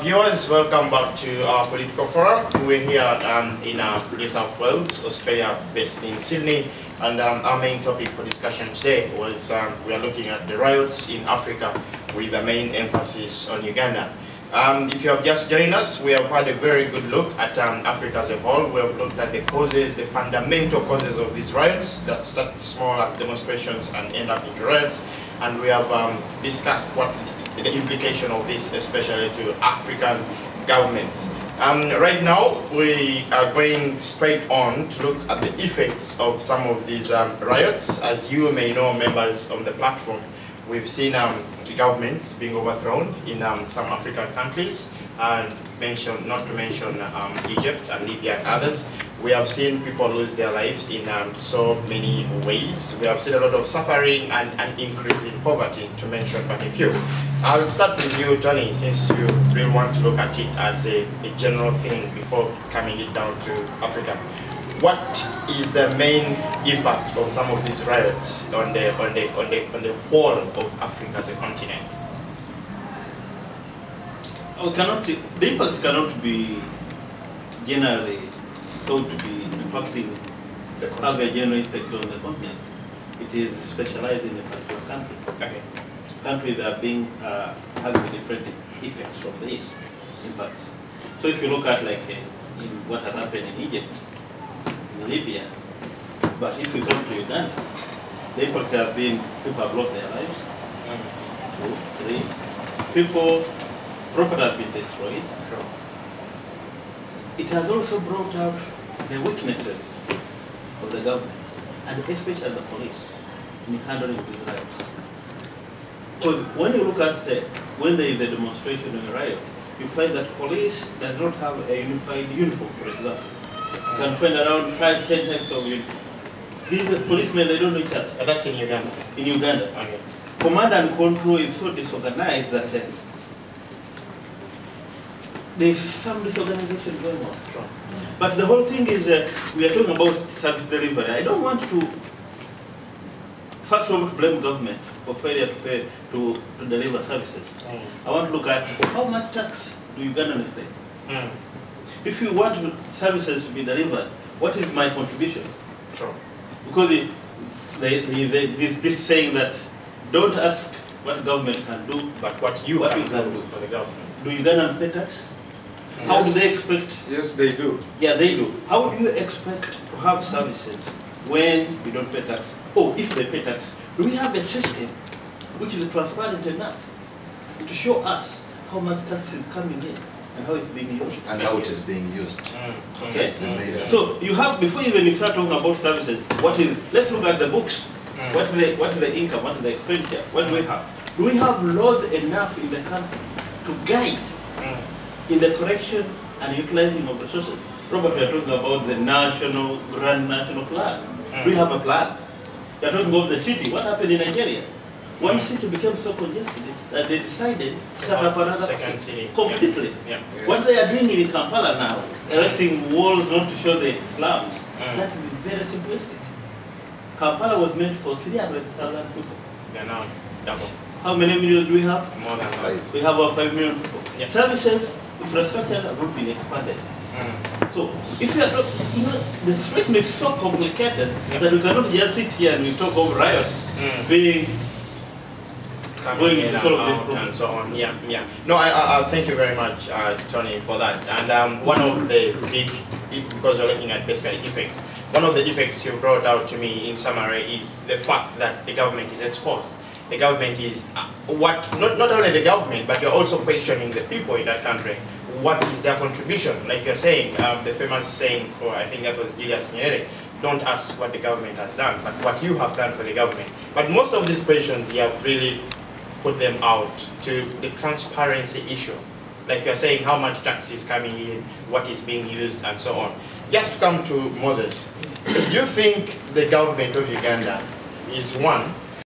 Viewers, welcome back to our political forum. We're here in New South Wales, Australia, based in Sydney, and our main topic for discussion today was we are looking at the riots in Africa with the main emphasis on Uganda. If you have just joined us, we have had a very good look at Africa as a whole. We have looked at the causes, the fundamental causes of these riots that start small as demonstrations and end up into riots, and we have discussed what the implication of this, especially to African governments. Right now, we are going straight on to look at the effects of some of these riots. As you may know, members on the platform, we've seen governments being overthrown in some African countries, and not to mention Egypt and Libya and others. We have seen people lose their lives in so many ways. We have seen a lot of suffering and an increase in poverty, to mention but a few. I'll start with you, Tony, since you really want to look at it as a general thing before coming it down to Africa. What is the main impact of some of these riots on the whole of Africa as a continent? The impacts cannot be generally thought to be impacting have a general effect on the continent. It is specialized in a particular country. Okay. Countries that are being having different effects from these impacts. So if you look at in what has happened in Egypt, in Libya, but if you come to Uganda, the impact have been people have lost their lives. 2, 3. Property has been destroyed. It has also brought out the weaknesses of the government, and especially the police, in handling these riots. Because when you look at when there is a demonstration or a riot, you find that police does not have a unified uniform, for example. You can find around 5, 10 types of uniform. These policemen, they don't know each other. That's in Uganda. In Uganda. Okay. Command and control is so disorganized that there's some disorganization going on. Sure. But the whole thing is, we are talking about service delivery. I don't want to, first of all, to blame government for failure to deliver services. I want to look at how much tax do Ugandans pay. If you want services to be delivered, what is my contribution? Sure. Because this saying that don't ask what government can do, But what you can do for the government. Do Ugandans pay tax? Yes. How do they expect? Yes, they do. Yeah, they do. How do you expect to have services when you don't pay tax? Oh, if they pay tax, do we have a system which is transparent enough to show us how much tax is coming in and how it's being used? And how it is being used. Okay. Okay. So you have, before you even start talking about services, let's look at the books. What is the income? What is the expenditure? What do we have? Do we have laws enough in the country to guide in the correction and utilizing of resources? Robert, we are talking about the grand national plan. Do we have a plan? We are talking about the city. What happened in Nigeria? One city became so congested that they decided to set up another second city. completely. Yeah. What they are doing in Kampala now, erecting walls not to show the slums, that's very simplistic. Kampala was meant for 300,000 people. They're now double. How many millions do we have? More than 5. We have about 5 million people. Yeah. Services, infrastructure have not been expanded. So, if you are talking, the situation is so complicated that we cannot just sit here and we talk of riots being Coming in and out and so on. Yeah, yeah. No, I thank you very much, Tony, for that. And one of the big, because we're looking at basically effects, one of the effects you brought out to me in summary is the fact that the government is exposed. The government is not only the government, but you're also questioning the people in that country. What is their contribution? Like you're saying, the famous saying for, I think that was Julius Nyerere, don't ask what the government has done, but what you have done for the government. But most of these questions, you have really put them out to the transparency issue. Like you're saying, how much tax is coming in, what is being used, and so on. Just to come to Moses, do you think the government of Uganda is one,